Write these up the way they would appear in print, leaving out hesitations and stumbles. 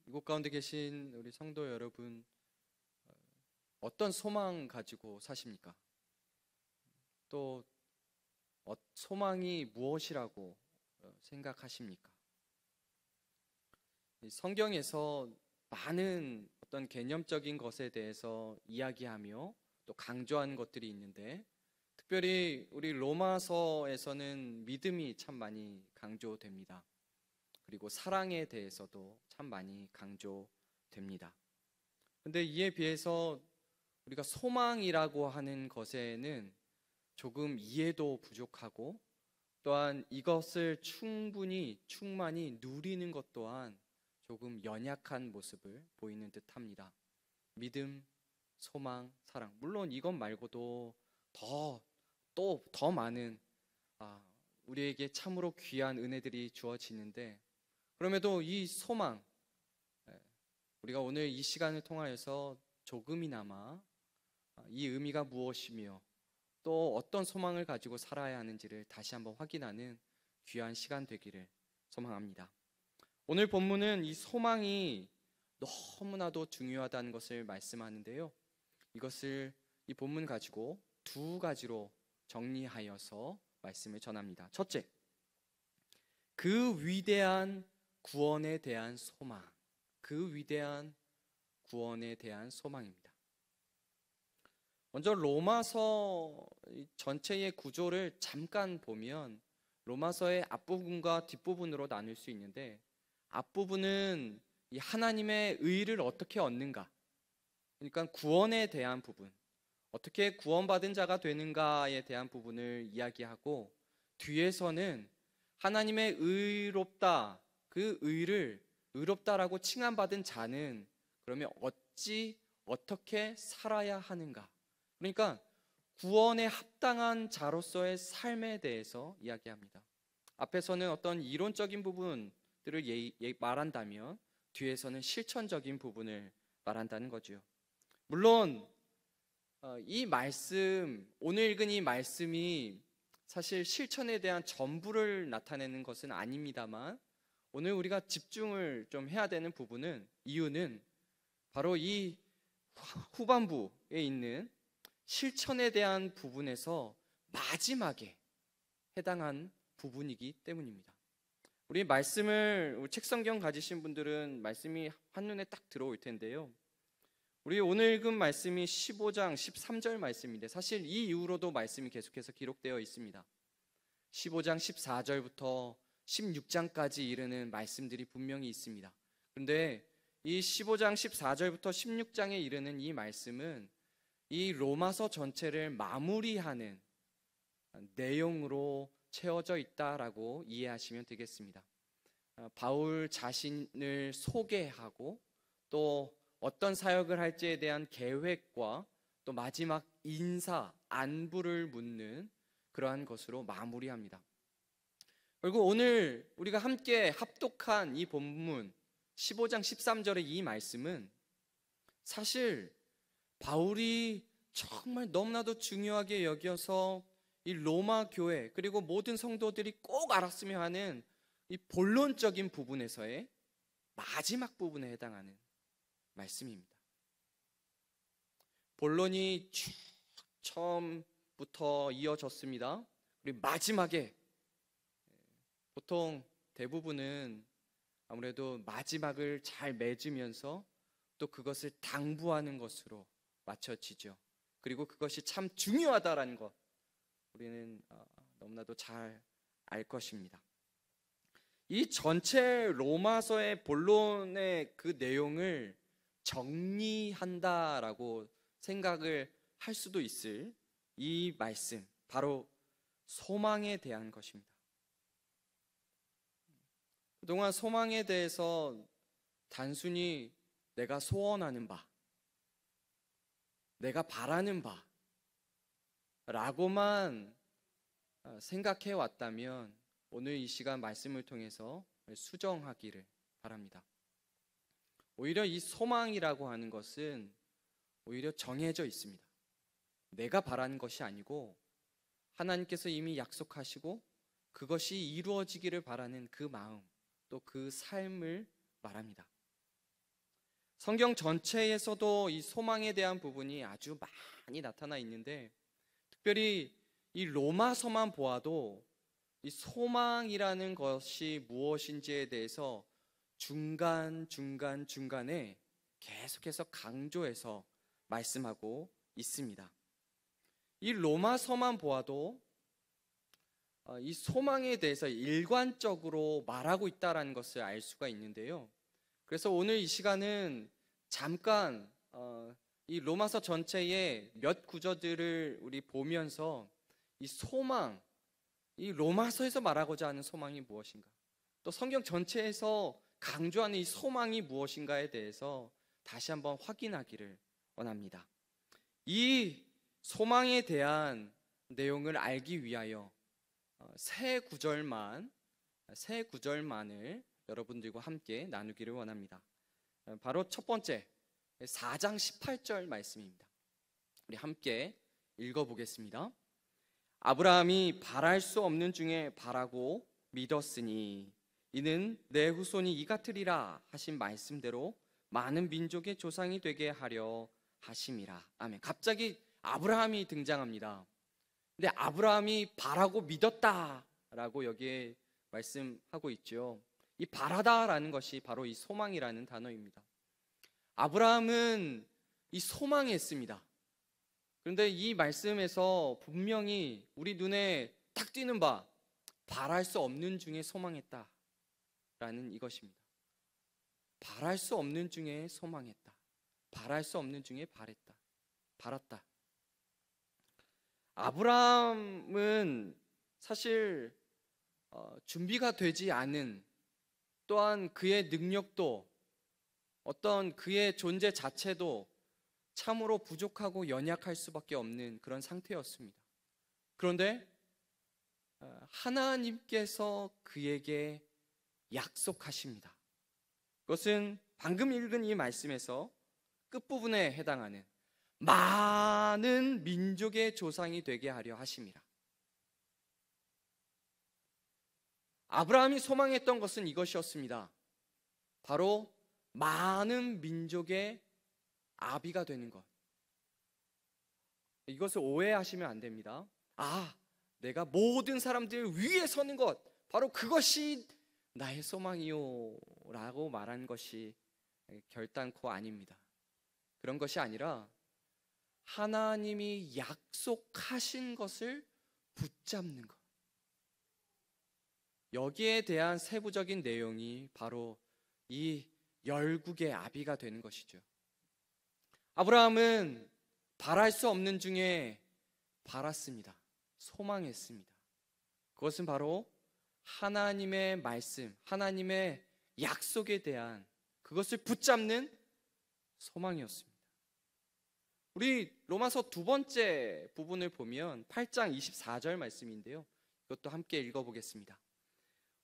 이곳 가운데 계신 우리 성도 여러분, 어떤 소망 가지고 사십니까? 또 소망이 무엇이라고 생각하십니까? 이 성경에서 많은 어떤 개념적인 것에 대해서 이야기하며 또 강조하는 것들이 있는데, 특별히 우리 로마서에서는 믿음이 참 많이 강조됩니다. 그리고 사랑에 대해서도 참 많이 강조됩니다. 근데 이에 비해서 우리가 소망이라고 하는 것에는 조금 이해도 부족하고, 또한 이것을 충만히 누리는 것 또한 조금 연약한 모습을 보이는 듯 합니다. 믿음, 소망, 사랑. 물론 이것 말고도 더 많은 우리에게 참으로 귀한 은혜들이 주어지는데, 그럼에도 이 소망, 우리가 오늘 이 시간을 통하여서 조금이나마 이 의미가 무엇이며 또 어떤 소망을 가지고 살아야 하는지를 다시 한번 확인하는 귀한 시간 되기를 소망합니다. 오늘 본문은 이 소망이 너무나도 중요하다는 것을 말씀하는데요. 이 본문 가지고 두 가지로 정리하여서 말씀을 전합니다. 첫째, 그 위대한 구원에 대한 소망. 그 위대한 구원에 대한 소망입니다. 먼저 로마서 전체의 구조를 잠깐 보면 로마서의 앞부분과 뒷부분으로 나눌 수 있는데, 앞부분은 이 하나님의 의를 어떻게 얻는가, 그러니까 구원에 대한 부분, 어떻게 구원받은 자가 되는가에 대한 부분을 이야기하고, 뒤에서는 하나님의 의롭다, 그 의를 의롭다라고 칭함받은 자는 그러면 어떻게 살아야 하는가, 그러니까 구원에 합당한 자로서의 삶에 대해서 이야기합니다. 앞에서는 어떤 이론적인 부분들을 말한다면 뒤에서는 실천적인 부분을 말한다는 거죠. 물론 오늘 읽은 이 말씀이 사실 실천에 대한 전부를 나타내는 것은 아닙니다만, 오늘 우리가 집중을 좀 해야 되는 이유는 바로 이 후반부에 있는 실천에 대한 부분에서 마지막에 해당한 부분이기 때문입니다. 우리 책성경 가지신 분들은 말씀이 한눈에 딱 들어올 텐데요. 우리 오늘 읽은 말씀이 15장 13절 말씀인데, 사실 이 이후로도 말씀이 계속해서 기록되어 있습니다. 15장 14절부터 16장까지 이르는 말씀들이 분명히 있습니다. 그런데 이 15장 14절부터 16장에 이르는 이 말씀은 이 로마서 전체를 마무리하는 내용으로 채워져 있다라고 이해하시면 되겠습니다. 바울 자신을 소개하고 또 어떤 사역을 할지에 대한 계획과 또 마지막 인사, 안부를 묻는 그러한 것으로 마무리합니다. 그리고 오늘 우리가 함께 합독한 이 본문 15장 13절의 이 말씀은 사실 바울이 정말 너무나도 중요하게 여겨서 이 로마 교회 그리고 모든 성도들이 꼭 알았으면 하는 이 본론적인 부분에서의 마지막 부분에 해당하는 말씀입니다. 본론이 쭉 처음부터 이어졌습니다. 그리고 마지막에 보통 대부분은 아무래도 마지막을 잘 맺으면서 또 그것을 당부하는 것으로 맞춰지죠. 그리고 그것이 참 중요하다라는 것 우리는 너무나도 잘 알 것입니다. 이 전체 로마서의 본론의 그 내용을 정리한다라고 생각을 할 수도 있을 이 말씀, 바로 소망에 대한 것입니다. 그동안 소망에 대해서 단순히 내가 소원하는 바, 내가 바라는 바 라고만 생각해 왔다면 오늘 이 시간 말씀을 통해서 수정하기를 바랍니다. 오히려 이 소망이라고 하는 것은 오히려 정해져 있습니다. 내가 바라는 것이 아니고 하나님께서 이미 약속하시고 그것이 이루어지기를 바라는 그 마음, 또 그 삶을 말합니다. 성경 전체에서도 이 소망에 대한 부분이 아주 많이 나타나 있는데, 특별히 이 로마서만 보아도 이 소망이라는 것이 무엇인지에 대해서 중간에 계속해서 강조해서 말씀하고 있습니다. 이 로마서만 보아도 이 소망에 대해서 일관적으로 말하고 있다는 것을 알 수가 있는데요. 그래서 오늘 이 시간은 잠깐 이 로마서 전체의 몇 구절들을 우리 보면서 이 소망, 이 로마서에서 말하고자 하는 소망이 무엇인가, 또 성경 전체에서 강조하는 이 소망이 무엇인가에 대해서 다시 한번 확인하기를 원합니다. 이 소망에 대한 내용을 알기 위하여 세 구절만을 여러분들과 함께 나누기를 원합니다. 바로 첫 번째 4장 18절 말씀입니다. 우리 함께 읽어보겠습니다. 아브라함이 바랄 수 없는 중에 바라고 믿었으니 이는 내 후손이 이 같으리라 하신 말씀대로 많은 민족의 조상이 되게 하려 하심이라. 아멘. 갑자기 아브라함이 등장합니다. 근데 아브라함이 바라고 믿었다라고 여기에 말씀하고 있죠. 이 바라다라는 것이 바로 이 소망이라는 단어입니다. 아브라함은 이 소망했습니다. 그런데 이 말씀에서 분명히 우리 눈에 딱 띄는 바, 바랄 수 없는 중에 소망했다라는 이것입니다. 바랄 수 없는 중에 소망했다. 바랄 수 없는 중에 바랐다. 아브라함은 사실 준비가 되지 않은, 또한 그의 능력도, 어떤 그의 존재 자체도 참으로 부족하고 연약할 수밖에 없는 그런 상태였습니다. 그런데 하나님께서 그에게 약속하십니다. 그것은 방금 읽은 이 말씀에서 끝부분에 해당하는 많은 민족의 조상이 되게 하려 하심이라. 아브라함이 소망했던 것은 이것이었습니다. 바로 많은 민족의 아비가 되는 것. 이것을 오해하시면 안 됩니다. 내가 모든 사람들 위에 서는 것, 바로 그것이 나의 소망이요 라고 말한 것이 결단코 아닙니다. 그런 것이 아니라 하나님이 약속하신 것을 붙잡는 것, 여기에 대한 세부적인 내용이 바로 이 열국의 아비가 되는 것이죠. 아브라함은 바랄 수 없는 중에 바랐습니다. 소망했습니다. 그것은 바로 하나님의 말씀, 하나님의 약속에 대한 그것을 붙잡는 소망이었습니다. 우리 로마서 두 번째 부분을 보면 8장 24절 말씀인데요, 이것도 함께 읽어보겠습니다.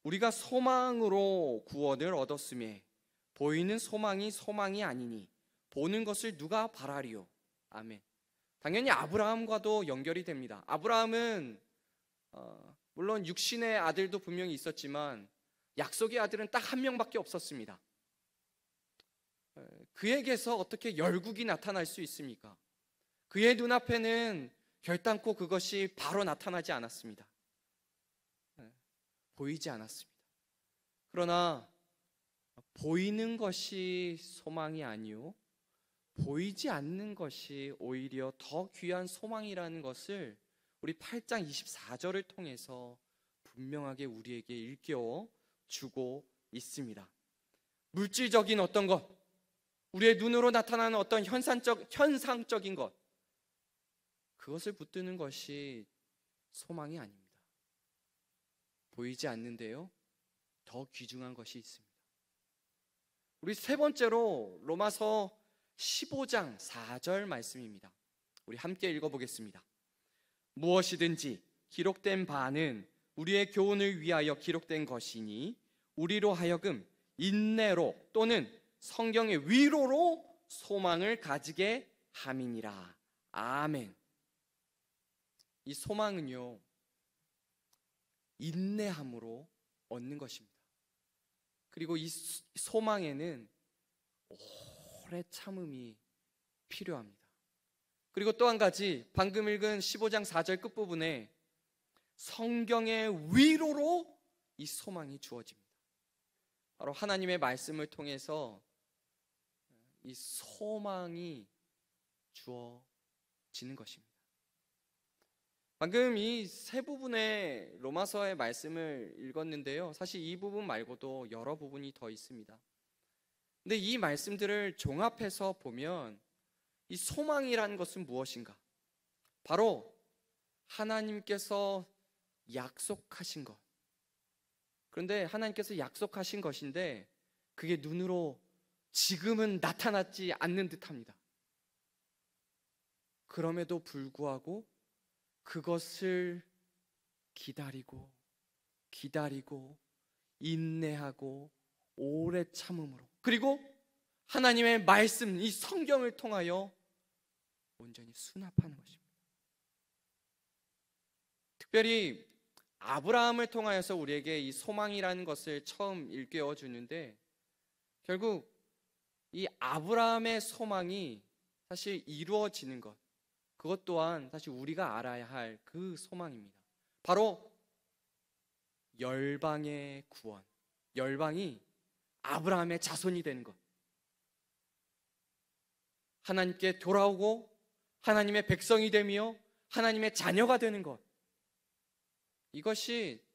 우리가 소망으로 구원을 얻었음에 보이는 소망이 소망이 아니니 보는 것을 누가 바라리요. 아멘. 당연히 아브라함과도 연결이 됩니다. 아브라함은 물론 육신의 아들도 분명히 있었지만 약속의 아들은 딱 한 명밖에 없었습니다. 그에게서 어떻게 열국이 나타날 수 있습니까? 그의 눈앞에는 결단코 그것이 바로 나타나지 않았습니다. 보이지 않았습니다. 그러나 보이는 것이 소망이 아니요, 보이지 않는 것이 오히려 더 귀한 소망이라는 것을 우리 8장 24절을 통해서 분명하게 우리에게 일깨워 주고 있습니다. 물질적인 어떤 것, 우리의 눈으로 나타나는 어떤 현상적인 것, 그것을 붙드는 것이 소망이 아닙니다. 보이지 않는데요, 더 귀중한 것이 있습니다. 우리 세 번째로 로마서 15장 4절 말씀입니다. 우리 함께 읽어보겠습니다. 무엇이든지 기록된 바는 우리의 교훈을 위하여 기록된 것이니 우리로 하여금 인내로 또는 성경의 위로로 소망을 가지게 함이니라. 아멘. 이 소망은요, 인내함으로 얻는 것입니다. 그리고 이 소망에는 오래 참음이 필요합니다. 그리고 또 한 가지, 방금 읽은 15장 4절 끝부분에 성경의 위로로 이 소망이 주어집니다. 바로 하나님의 말씀을 통해서 이 소망이 주어지는 것입니다. 방금 이 세 부분의 로마서의 말씀을 읽었는데요. 사실 이 부분 말고도 여러 부분이 더 있습니다. 근데 이 말씀들을 종합해서 보면 이 소망이라는 것은 무엇인가? 바로 하나님께서 약속하신 것. 그런데 하나님께서 약속하신 것인데 그게 눈으로 지금은 나타나지 않는 듯합니다. 그럼에도 불구하고 그것을 기다리고 인내하고 오래 참음으로, 그리고 하나님의 말씀, 이 성경을 통하여 온전히 수납하는 것입니다. 특별히 아브라함을 통하여서 우리에게 이 소망이라는 것을 처음 일깨워 주는데, 결국 이 아브라함의 소망이 사실 이루어지는 것, 그것 또한 사실 우리가 알아야 할 그 소망입니다. 바로 열방의 구원, 열방이 아브라함의 자손이 되는 것, 하나님께 돌아오고 하나님의 백성이 되며 하나님의 자녀가 되는 것, 이것이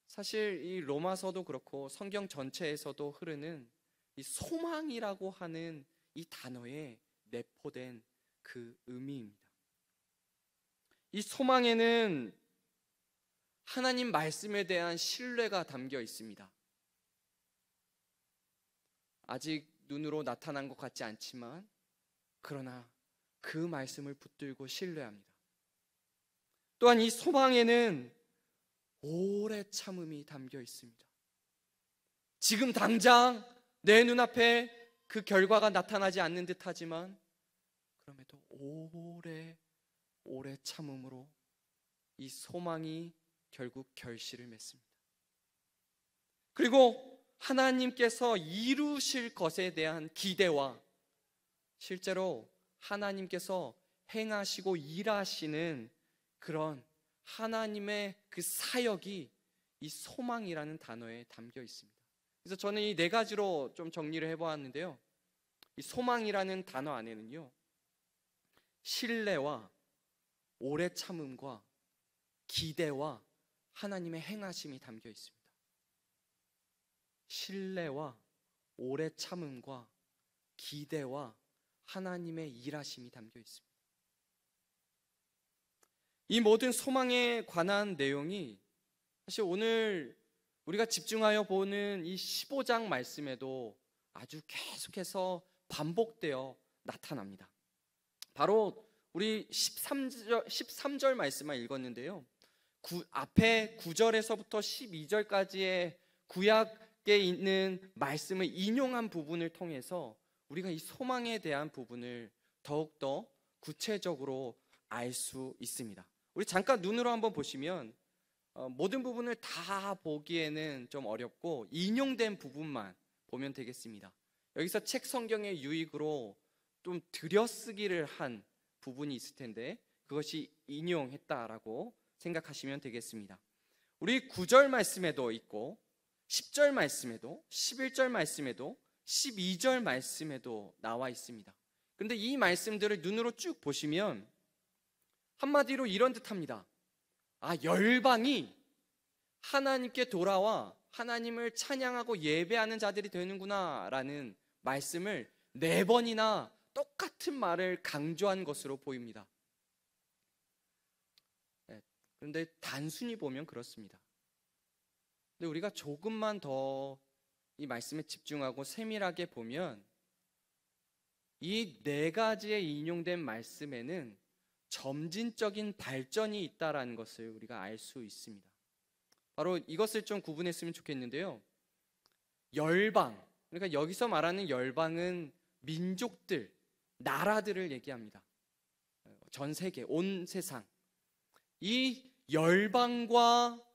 사실 이 로마서도 그렇고 성경 전체에서도 흐르는 이 소망이라고 하는 이 단어에 내포된 그 의미입니다. 이 소망에는 하나님 말씀에 대한 신뢰가 담겨 있습니다. 아직 눈으로 나타난 것 같지 않지만 그러나 그 말씀을 붙들고 신뢰합니다. 또한 이 소망에는 오래 참음이 담겨 있습니다. 지금 당장 내 눈앞에 그 결과가 나타나지 않는 듯하지만 그럼에도 오래 참음으로 이 소망이 결국 결실을 맺습니다. 그리고 하나님께서 이루실 것에 대한 기대와 실제로 하나님께서 행하시고 일하시는 그런 하나님의 그 사역이 이 소망이라는 단어에 담겨 있습니다. 그래서 저는 이 네 가지로 좀 정리를 해보았는데요. 이 소망이라는 단어 안에는요, 신뢰와 오래 참음과 기대와 하나님의 행하심이 담겨 있습니다. 신뢰와 오래 참음과 기대와 하나님의 일하심이 담겨 있습니다. 이 모든 소망에 관한 내용이 사실 오늘 우리가 집중하여 보는 이 15장 말씀에도 아주 계속해서 반복되어 나타납니다. 바로 우리 13절 말씀만 읽었는데요, 앞에 9절에서부터 12절까지의 구약에 있는 말씀을 인용한 부분을 통해서 우리가 이 소망에 대한 부분을 더욱더 구체적으로 알 수 있습니다. 우리 잠깐 눈으로 한번 보시면 모든 부분을 다 보기에는 좀 어렵고 인용된 부분만 보면 되겠습니다. 여기서 책 성경의 유익으로 좀 들여쓰기를 한 부분이 있을 텐데 그것이 인용했다라고 생각하시면 되겠습니다. 우리 9절 말씀에도 있고 10절 말씀에도 11절 말씀에도 12절 말씀에도 나와 있습니다. 그런데 이 말씀들을 눈으로 쭉 보시면 한마디로 이런 듯합니다. 열방이 하나님께 돌아와 하나님을 찬양하고 예배하는 자들이 되는구나 라는 말씀을 4번이나 똑같은 말을 강조한 것으로 보입니다. 그런데 단순히 보면 그렇습니다. 근데 우리가 조금만 더 이 말씀에 집중하고 세밀하게 보면 이 4가지의 인용된 말씀에는 점진적인 발전이 있다라는 것을 우리가 알 수 있습니다. 바로 이것을 좀 구분했으면 좋겠는데요, 열방, 그러니까 여기서 말하는 열방은 민족들, 나라들을 얘기합니다. 전 세계, 온 세상, 이 열방과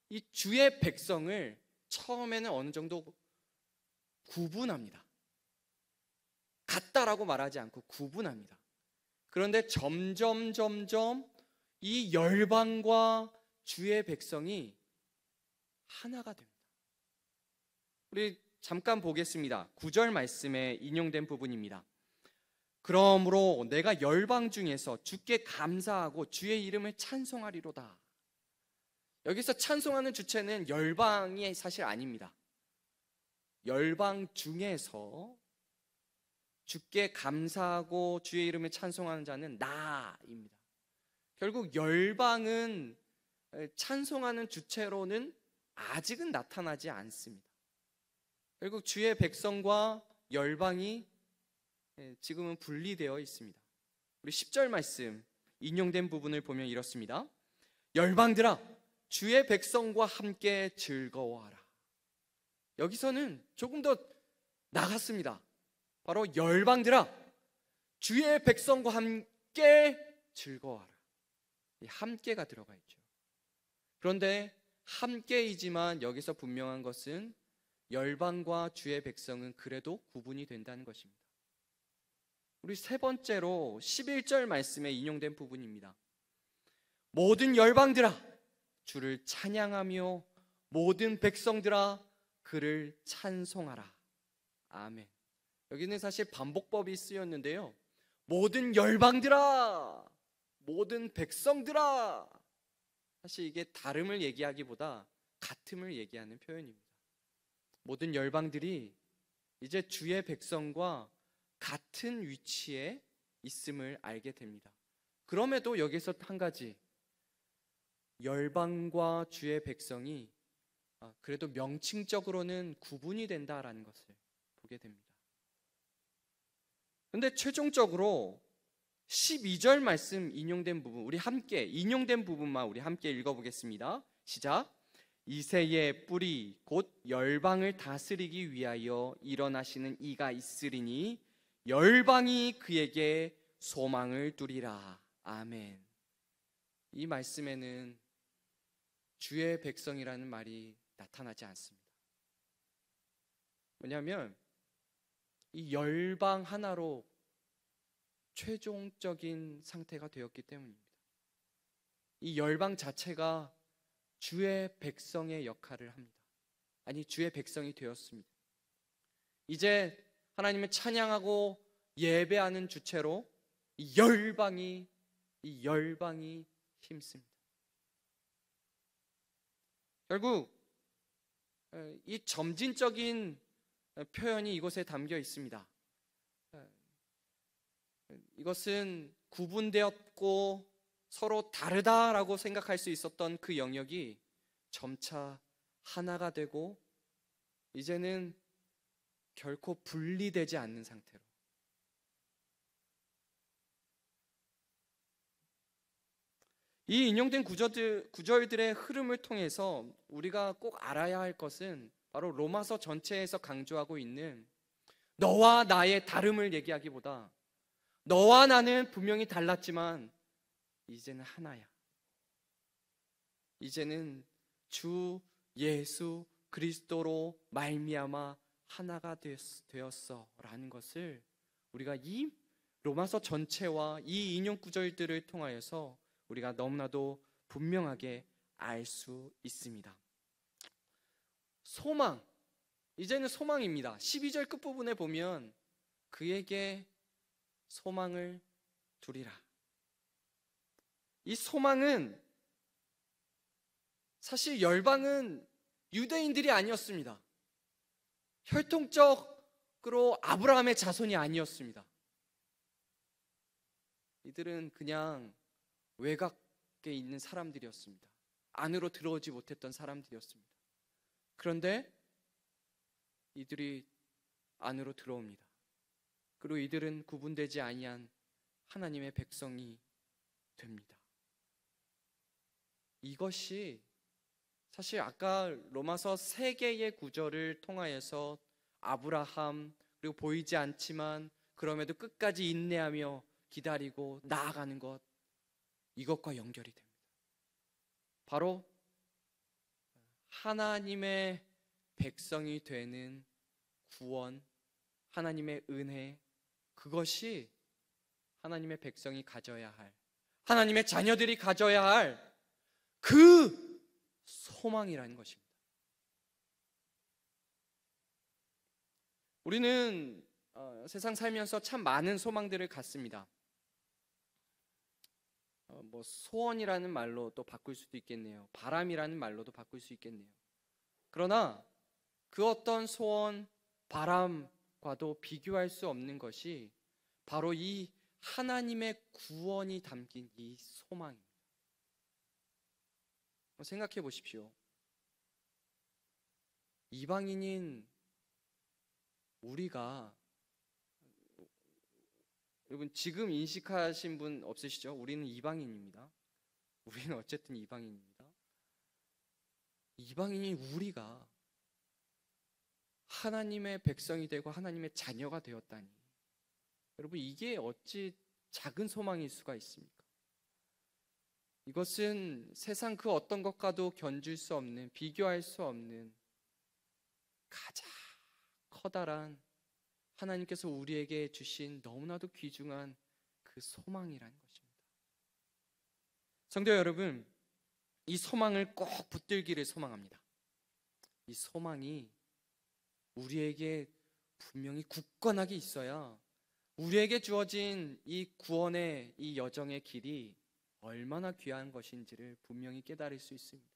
이 주의 백성을 처음에는 어느 정도 구분합니다. 같다라고 말하지 않고 구분합니다. 그런데 점점 이 열방과 주의 백성이 하나가 됩니다. 우리 잠깐 보겠습니다. 9절 말씀에 인용된 부분입니다. 그러므로 내가 열방 중에서 주께 감사하고 주의 이름을 찬송하리로다. 여기서 찬송하는 주체는 열방이 사실 아닙니다. 열방 중에서 주께 감사하고 주의 이름을 찬송하는 자는 나입니다. 결국 열방은 찬송하는 주체로는 아직은 나타나지 않습니다. 결국 주의 백성과 열방이 지금은 분리되어 있습니다. 우리 10절 말씀 인용된 부분을 보면 이렇습니다. 열방들아 주의 백성과 함께 즐거워하라. 여기서는 조금 더 나갔습니다. 바로 열방들아 주의 백성과 함께 즐거워하라. 이 함께가 들어가 있죠. 그런데 함께이지만 여기서 분명한 것은 열방과 주의 백성은 그래도 구분이 된다는 것입니다. 우리 세 번째로 11절 말씀에 인용된 부분입니다. 모든 열방들아 주를 찬양하며 모든 백성들아 그를 찬송하라. 아멘. 여기는 사실 반복법이 쓰였는데요. 모든 열방들아, 모든 백성들아. 사실 이게 다름을 얘기하기보다 같음을 얘기하는 표현입니다. 모든 열방들이 이제 주의 백성과 같은 위치에 있음을 알게 됩니다. 그럼에도 여기서 한 가지, 열방과 주의 백성이 그래도 명칭적으로는 구분이 된다라는 것을 보게 됩니다. 그런데 최종적으로 12절 말씀 인용된 부분, 우리 함께 인용된 부분만 우리 함께 읽어보겠습니다. 시작. 이새의 뿌리 곧 열방을 다스리기 위하여 일어나시는 이가 있으리니 열방이 그에게 소망을 두리라. 아멘. 이 말씀에는 주의 백성이라는 말이 나타나지 않습니다. 뭐냐면 이 열방 하나로 최종적인 상태가 되었기 때문입니다. 이 열방 자체가 주의 백성의 역할을 합니다. 아니, 주의 백성이 되었습니다. 이제 하나님을 찬양하고 예배하는 주체로 이 열방이 힘씁니다. 결국 이 점진적인 표현이 이곳에 담겨 있습니다. 이것은 구분되었고 서로 다르다라고 생각할 수 있었던 그 영역이 점차 하나가 되고 이제는 결코 분리되지 않는 상태로, 이 인용된 구절들의 흐름을 통해서 우리가 꼭 알아야 할 것은 바로 로마서 전체에서 강조하고 있는 너와 나의 다름을 얘기하기보다 너와 나는 분명히 달랐지만 이제는 하나야. 이제는 주 예수 그리스도로 말미암아 하나가 되었어라는 것을 우리가 이 로마서 전체와 이 인용 구절들을 통하여서 우리가 너무나도 분명하게 알 수 있습니다. 소망, 이제는 소망입니다. 12절 끝부분에 보면 그에게 소망을 두리라. 이 소망은 사실 열방은 유대인들이 아니었습니다. 혈통적으로 아브라함의 자손이 아니었습니다. 이들은 그냥 외곽에 있는 사람들이었습니다. 안으로 들어오지 못했던 사람들이었습니다. 그런데 이들이 안으로 들어옵니다. 그리고 이들은 구분되지 아니한 하나님의 백성이 됩니다. 이것이 사실 아까 로마서 3개의 구절을 통하여서 아브라함, 그리고 보이지 않지만 그럼에도 끝까지 인내하며 기다리고 나아가는 것, 이것과 연결이 됩니다. 바로 하나님의 백성이 되는 구원, 하나님의 은혜, 그것이 하나님의 백성이 가져야 할, 하나님의 자녀들이 가져야 할 그 소망이라는 것입니다. 우리는 세상 살면서 참 많은 소망들을 갖습니다. 소원이라는 말로 또 바꿀 수도 있겠네요. 바람이라는 말로도 바꿀 수 있겠네요. 그러나 그 어떤 소원, 바람과도 비교할 수 없는 것이 바로 이 하나님의 구원이 담긴 이 소망입니다. 생각해 보십시오. 이방인인 우리가, 여러분 지금 인식하신 분 없으시죠? 우리는 이방인입니다. 우리는 어쨌든 이방인입니다. 이방인인 우리가 하나님의 백성이 되고 하나님의 자녀가 되었다니, 여러분 이게 어찌 작은 소망일 수가 있습니까? 이것은 세상 그 어떤 것과도 견줄 수 없는, 비교할 수 없는 가장 커다란 하나님께서 우리에게 주신 너무나도 귀중한 그 소망이라는 것입니다. 성도 여러분, 이 소망을 꼭 붙들기를 소망합니다. 이 소망이 우리에게 분명히 굳건하게 있어야 우리에게 주어진 이 구원의 이 여정의 길이 얼마나 귀한 것인지를 분명히 깨달을 수 있습니다.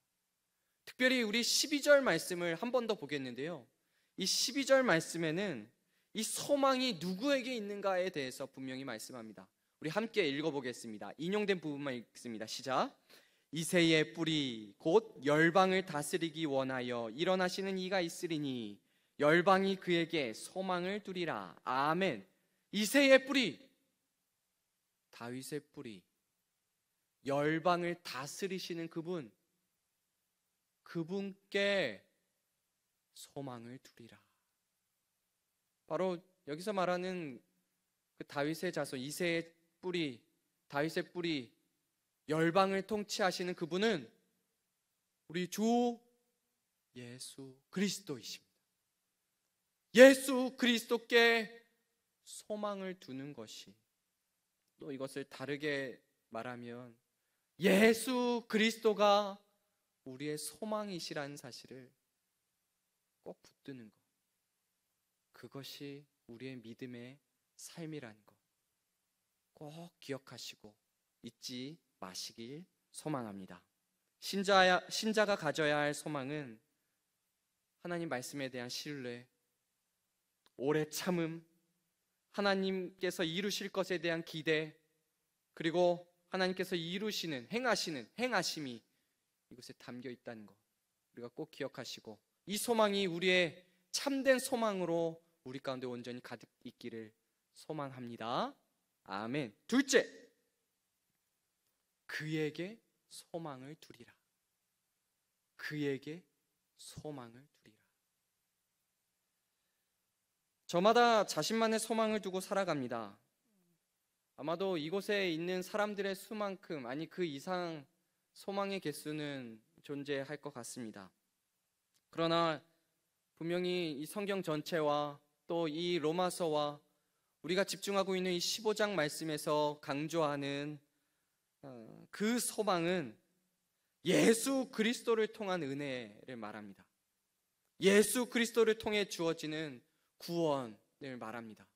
특별히 우리 12절 말씀을 한 번 더 보겠는데요, 이 12절 말씀에는 이 소망이 누구에게 있는가에 대해서 분명히 말씀합니다. 우리 함께 읽어보겠습니다. 인용된 부분만 읽습니다. 시작. 이새의 뿌리 곧 열방을 다스리기 원하여 일어나시는 이가 있으리니 열방이 그에게 소망을 두리라. 아멘. 이새의 뿌리, 다윗의 뿌리, 열방을 다스리시는 그분, 그분께 소망을 두리라. 바로 여기서 말하는 그 다윗의 자손, 이새의 뿌리, 다윗의 뿌리, 열방을 통치하시는 그분은 우리 주 예수 그리스도이십니다. 예수 그리스도께 소망을 두는 것이, 또 이것을 다르게 말하면 예수 그리스도가 우리의 소망이시라는 사실을 꼭 붙드는 것, 그것이 우리의 믿음의 삶이라는 것 꼭 기억하시고 잊지 마시길 소망합니다. 신자가 가져야 할 소망은 하나님 말씀에 대한 신뢰, 오래 참음, 하나님께서 이루실 것에 대한 기대, 그리고 하나님께서 이루시는, 행하심이 이것에 담겨 있다는 것 우리가 꼭 기억하시고, 이 소망이 우리의 참된 소망으로 우리 가운데 온전히 가득 있기를 소망합니다. 아멘. 둘째, 그에게 소망을 두리라. 그에게 소망을 두리라. 저마다 자신만의 소망을 두고 살아갑니다. 아마도 이곳에 있는 사람들의 수만큼, 아니 그 이상 소망의 개수는 존재할 것 같습니다. 그러나 분명히 이 성경 전체와 또 이 로마서와 우리가 집중하고 있는 이 15장 말씀에서 강조하는 그 소망은 예수 그리스도를 통한 은혜를 말합니다. 예수 그리스도를 통해 주어지는 구원을 말합니다.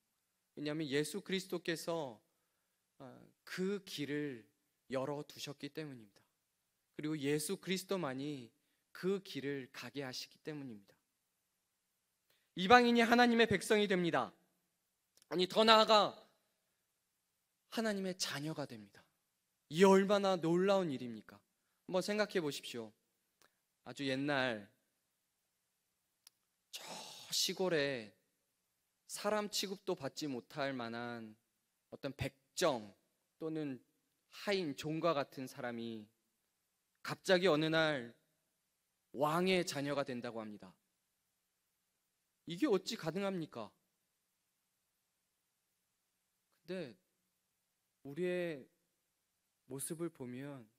왜냐하면 예수 그리스도께서 그 길을 열어두셨기 때문입니다. 그리고 예수 그리스도만이 그 길을 가게 하시기 때문입니다. 이방인이 하나님의 백성이 됩니다. 아니 더 나아가 하나님의 자녀가 됩니다. 이 얼마나 놀라운 일입니까? 한번 생각해 보십시오. 아주 옛날 저 시골에 사람 취급도 받지 못할 만한 어떤 백정 또는 하인, 종과 같은 사람이 갑자기 어느 날 왕의 자녀가 된다고 합니다. 이게 어찌 가능합니까? 근데 우리의 모습을 보면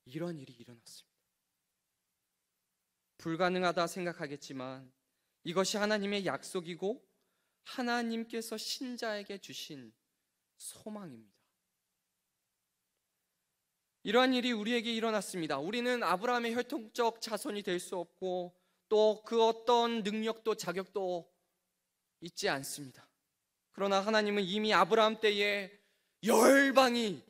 이런 일이 일어났습니다. 불가능하다 생각하겠지만 이것이 하나님의 약속이고 하나님께서 신자에게 주신 소망입니다. 이러한 일이 우리에게 일어났습니다. 우리는 아브라함의 혈통적 자손이 될 수 없고 또 그 어떤 능력도 자격도 있지 않습니다. 그러나 하나님은 이미 아브라함 때에 열방이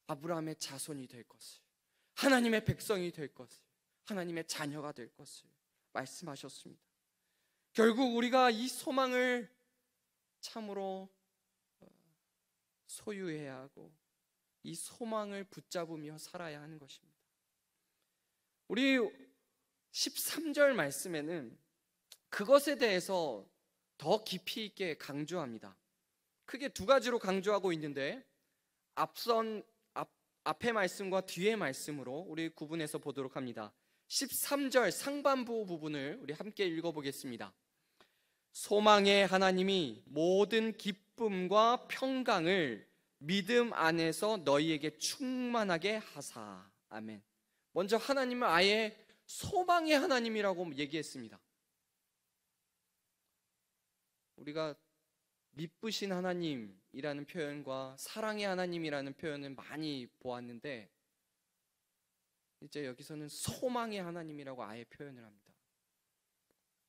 아브라함의 자손이 될 것을, 하나님의 백성이 될 것을, 하나님의 자녀가 될 것을 말씀하셨습니다. 결국 우리가 이 소망을 참으로 소유해야 하고 이 소망을 붙잡으며 살아야 하는 것입니다. 우리 13절 말씀에는 그것에 대해서 더 깊이 있게 강조합니다. 크게 두 가지로 강조하고 있는데 앞의 말씀과 뒤의 말씀으로 우리 구분해서 보도록 합니다. 13절 상반부 부분을 우리 함께 읽어보겠습니다. 소망의 하나님이 모든 기쁨과 평강을 믿음 안에서 너희에게 충만하게 하사. 아멘. 먼저 하나님은 아예 소망의 하나님이라고 얘기했습니다. 우리가 미쁘신 하나님이라는 표현과 사랑의 하나님이라는 표현을 많이 보았는데 이제 여기서는 소망의 하나님이라고 아예 표현을 합니다.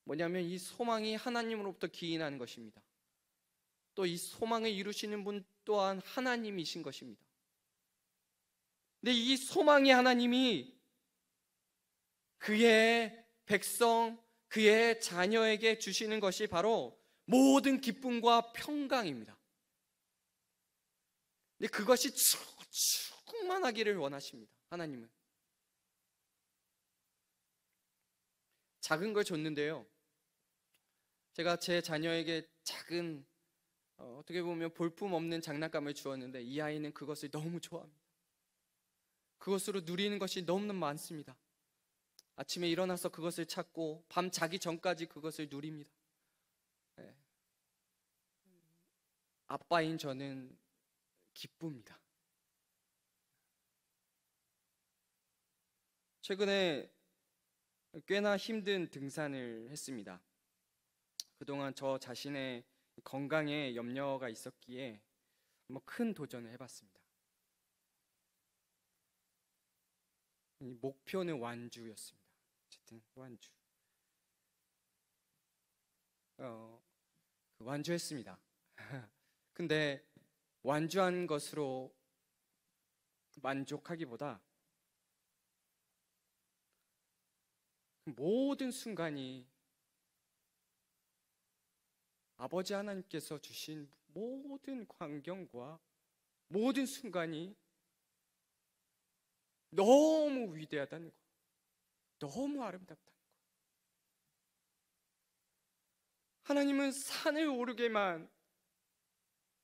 뭐냐면 이 소망이 하나님으로부터 기인하는 것입니다. 또 이 소망을 이루시는 분 또한 하나님이신 것입니다. 근데 이 소망의 하나님이 그의 백성, 그의 자녀에게 주시는 것이 바로 모든 기쁨과 평강입니다. 근데 그것이 충만하기를 원하십니다. 하나님은 작은 걸 줬는데요, 제가 제 자녀에게 작은 어떻게 보면 볼품없는 장난감을 주었는데 이 아이는 그것을 너무 좋아합니다. 그것으로 누리는 것이 너무 많습니다. 아침에 일어나서 그것을 찾고 밤 자기 전까지 그것을 누립니다. 네. 아빠인 저는 기쁩니다. 최근에 꽤나 힘든 등산을 했습니다. 그동안 저 자신의 건강에 염려가 있었기에 한번 큰 도전을 해봤습니다. 목표는 완주였습니다. 어쨌든 완주. 완주했습니다. 근데 완주한 것으로 만족하기보다 모든 순간이 아버지 하나님께서 주신 모든 광경과 모든 순간이 너무 위대하다는 거, 너무 아름답다는 거. 하나님은 산을 오르게만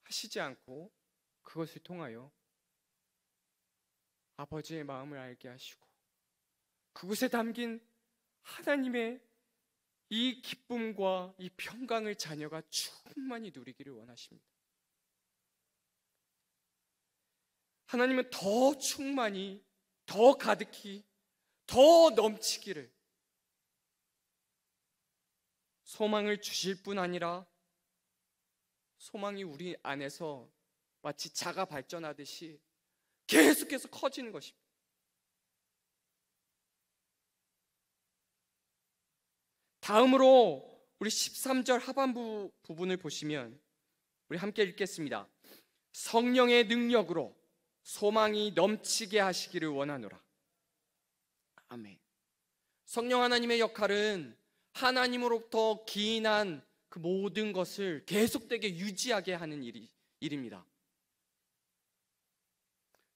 하시지 않고 그것을 통하여 아버지의 마음을 알게 하시고 그곳에 담긴 하나님의 이 기쁨과 이 평강을 자녀가 충만히 누리기를 원하십니다. 하나님은 더 충만히, 더 가득히, 더 넘치기를 소망을 주실 뿐 아니라 소망이 우리 안에서 마치 자가 발전하듯이 계속해서 커지는 것입니다. 다음으로 우리 13절 하반부 부분을 보시면 우리 함께 읽겠습니다. 성령의 능력으로 소망이 넘치게 하시기를 원하노라. 아멘. 성령 하나님의 역할은 하나님으로부터 기인한 그 모든 것을 계속되게 유지하게 하는 일입니다.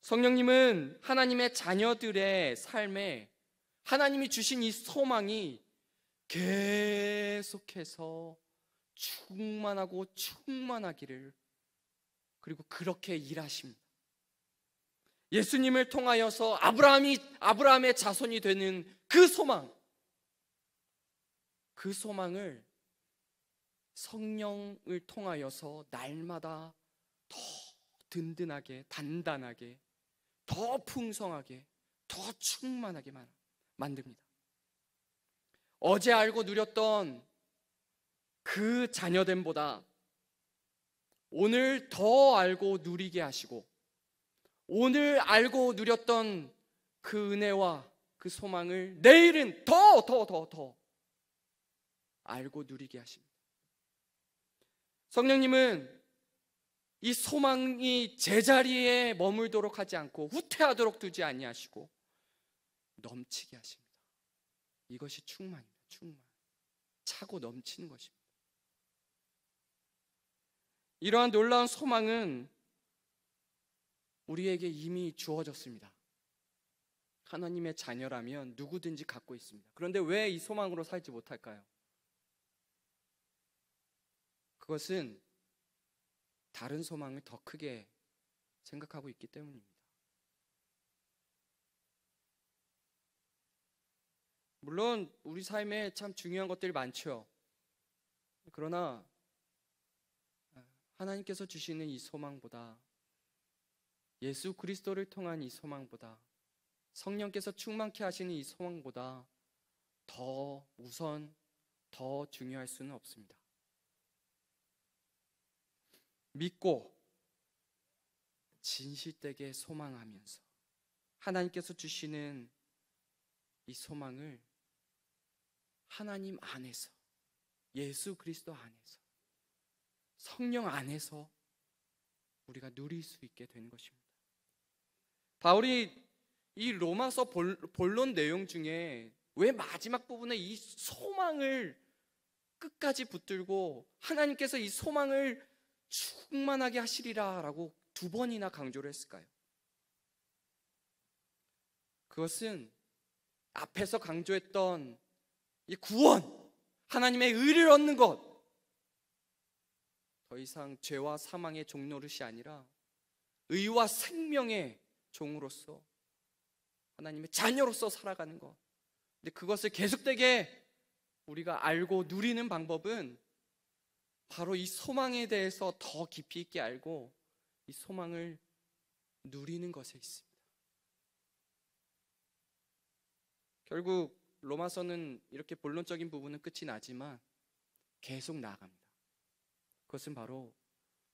성령님은 하나님의 자녀들의 삶에 하나님이 주신 이 소망이 계속해서 충만하고 충만하기를, 그리고 그렇게 일하십니다. 예수님을 통하여서 아브라함의 자손이 되는 그 소망을 성령을 통하여서 날마다 더 든든하게, 단단하게, 더 풍성하게, 더 충만하게 만듭니다. 어제 알고 누렸던 그 자녀됨보다 오늘 더 알고 누리게 하시고, 오늘 알고 누렸던 그 은혜와 그 소망을 내일은 더 알고 누리게 하십니다. 성령님은 이 소망이 제자리에 머물도록 하지 않고 후퇴하도록 두지 아니하시고 넘치게 하십니다. 이것이 충만입니다. 충만. 차고 넘치는 것입니다. 이러한 놀라운 소망은 우리에게 이미 주어졌습니다. 하나님의 자녀라면 누구든지 갖고 있습니다. 그런데 왜 이 소망으로 살지 못할까요? 그것은 다른 소망을 더 크게 생각하고 있기 때문입니다. 물론 우리 삶에 참 중요한 것들이 많죠. 그러나 하나님께서 주시는 이 소망보다, 예수 그리스도를 통한 이 소망보다, 성령께서 충만케 하시는 이 소망보다 더 우선, 더 중요할 수는 없습니다. 믿고 진실되게 소망하면서 하나님께서 주시는 이 소망을 하나님 안에서, 예수 그리스도 안에서, 성령 안에서 우리가 누릴 수 있게 되는 것입니다. 바울이 이 로마서 본론 내용 중에 왜 마지막 부분에 이 소망을 끝까지 붙들고 하나님께서 이 소망을 충만하게 하시리라 라고 2번이나 강조를 했을까요? 그것은 앞에서 강조했던 이 구원, 하나님의 의를 얻는 것, 더 이상 죄와 사망의 종노릇이 아니라 의와 생명의 종으로서 하나님의 자녀로서 살아가는 것. 근데 그것을 계속되게 우리가 알고 누리는 방법은 바로 이 소망에 대해서 더 깊이 있게 알고 이 소망을 누리는 것에 있습니다. 결국 로마서는 이렇게 본론적인 부분은 끝이 나지만 계속 나아갑니다. 그것은 바로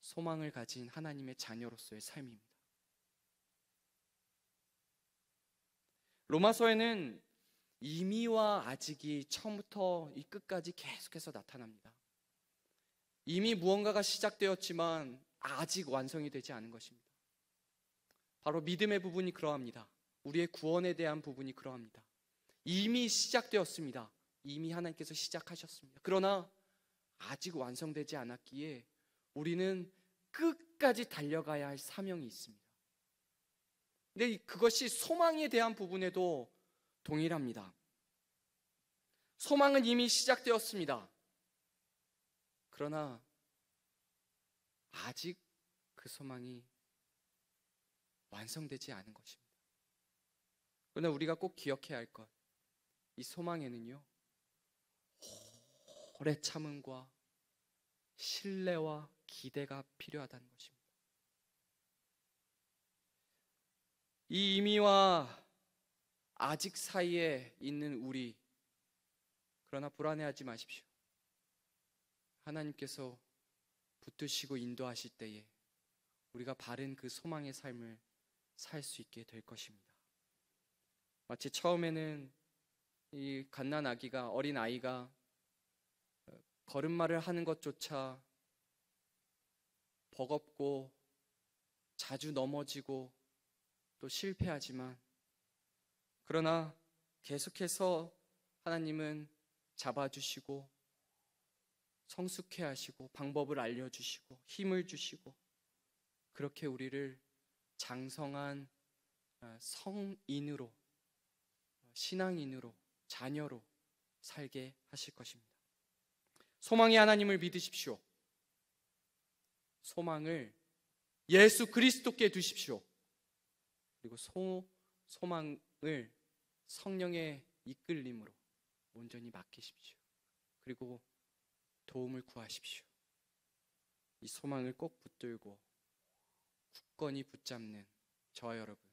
소망을 가진 하나님의 자녀로서의 삶입니다. 로마서에는 이미와 아직이 처음부터 이 끝까지 계속해서 나타납니다. 이미 무언가가 시작되었지만 아직 완성이 되지 않은 것입니다. 바로 믿음의 부분이 그러합니다. 우리의 구원에 대한 부분이 그러합니다. 이미 시작되었습니다. 이미 하나님께서 시작하셨습니다. 그러나 아직 완성되지 않았기에 우리는 끝까지 달려가야 할 사명이 있습니다. 근데 그것이 소망에 대한 부분에도 동일합니다. 소망은 이미 시작되었습니다. 그러나 아직 그 소망이 완성되지 않은 것입니다. 그러나 우리가 꼭 기억해야 할 것, 이 소망에는요, 오래 참음과 신뢰와 기대가 필요하다는 것입니다. 이 이미와 아직 사이에 있는 우리, 그러나 불안해하지 마십시오. 하나님께서 붙드시고 인도하실 때에 우리가 바른 그 소망의 삶을 살 수 있게 될 것입니다. 마치 처음에는 이 갓난아기가, 어린 아이가 걸음마를 하는 것조차 버겁고 자주 넘어지고 또 실패하지만, 그러나 계속해서 하나님은 잡아주시고 성숙해 하시고 방법을 알려주시고 힘을 주시고, 그렇게 우리를 장성한 성인으로, 신앙인으로, 자녀로 살게 하실 것입니다. 소망의 하나님을 믿으십시오. 소망을 예수 그리스도께 두십시오. 그리고 소망을 성령의 이끌림으로 온전히 맡기십시오. 그리고 도움을 구하십시오. 이 소망을 꼭 붙들고 굳건히 붙잡는 저와 여러분,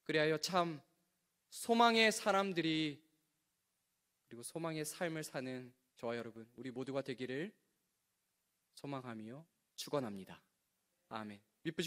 그리하여 참 소망의 사람들이, 그리고 소망의 삶을 사는 저와 여러분, 우리 모두가 되기를 소망하며 축원합니다. 아멘. 미쁘시고